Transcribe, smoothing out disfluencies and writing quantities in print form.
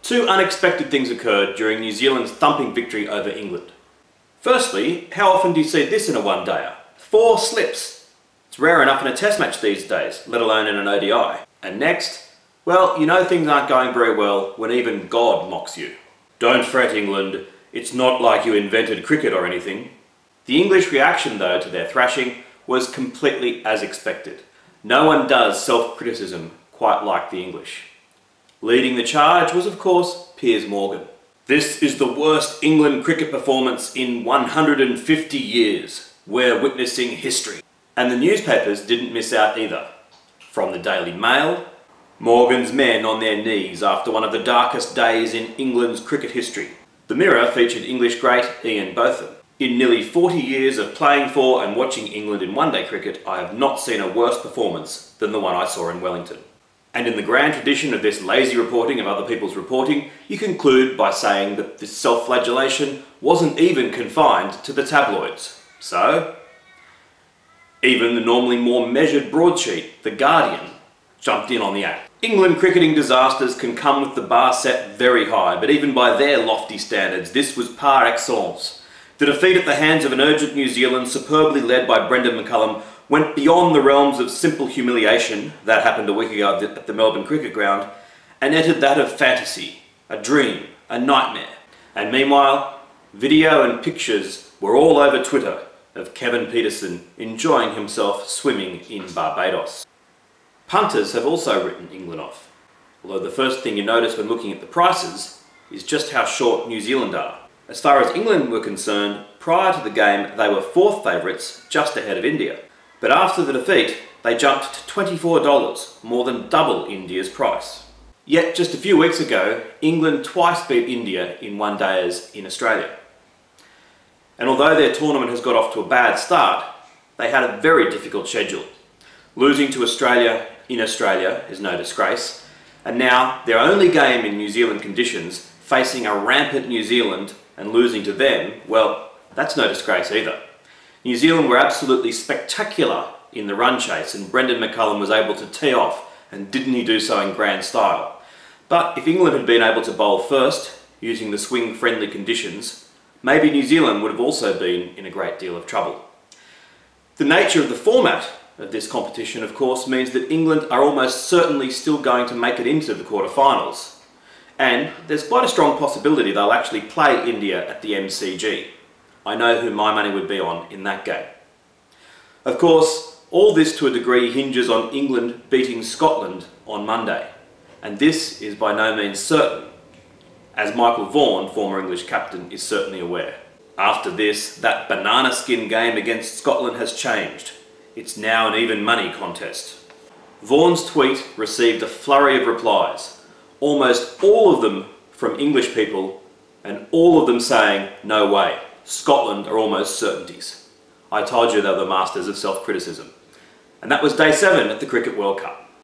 Two unexpected things occurred during New Zealand's thumping victory over England. Firstly, how often do you see this in a one-dayer? 4 slips. It's rare enough in a test match these days, let alone in an ODI. And next, well, you know things aren't going very well when even God mocks you. Don't fret, England. It's not like you invented cricket or anything. The English reaction, though, to their thrashing was completely as expected. No one does self-criticism quite like the English. Leading the charge was, of course, Piers Morgan. This is the worst England cricket performance in 150 years. We're witnessing history. And the newspapers didn't miss out either. From the Daily Mail, Morgan's men on their knees after one of the darkest days in England's cricket history. The Mirror featured English great Ian Botham. In nearly 40 years of playing for and watching England in one-day cricket, I have not seen a worse performance than the one I saw in Wellington. And in the grand tradition of this lazy reporting of other people's reporting, you conclude by saying that this self-flagellation wasn't even confined to the tabloids. So, even the normally more measured broadsheet, The Guardian, jumped in on the act. England cricketing disasters can come with the bar set very high, but even by their lofty standards, this was par excellence. The defeat at the hands of an urgent New Zealand, superbly led by Brendan McCullum, went beyond the realms of simple humiliation, that happened a week ago at the Melbourne Cricket Ground, and entered that of fantasy, a dream, a nightmare. And meanwhile, video and pictures were all over Twitter of Kevin Peterson enjoying himself swimming in Barbados. Punters have also written England off, although the first thing you notice when looking at the prices is just how short New Zealand are. As far as England were concerned, prior to the game they were 4th favourites, just ahead of India. But after the defeat, they jumped to $24, more than double India's price. Yet just a few weeks ago, England twice beat India in one-dayers in Australia. And although their tournament has got off to a bad start, they had a very difficult schedule. Losing to Australia in Australia is no disgrace, and now their only game in New Zealand conditions, facing a rampant New Zealand and losing to them, well, that's no disgrace either. New Zealand were absolutely spectacular in the run chase, and Brendan McCullum was able to tee off, and didn't he do so in grand style. But if England had been able to bowl first, using the swing-friendly conditions, maybe New Zealand would have also been in a great deal of trouble. The nature of the format of this competition, of course, means that England are almost certainly still going to make it into the quarterfinals. And there's quite a strong possibility they'll actually play India at the MCG. I know who my money would be on in that game. Of course, all this to a degree hinges on England beating Scotland on Monday. And this is by no means certain, as Michael Vaughan, former English captain, is certainly aware. After this, that banana skin game against Scotland has changed. It's now an even money contest. Vaughan's tweet received a flurry of replies, almost all of them from English people, and all of them saying, no way, Scotland are almost certainties. I told you they were the masters of self-criticism. And that was day 7 at the Cricket World Cup.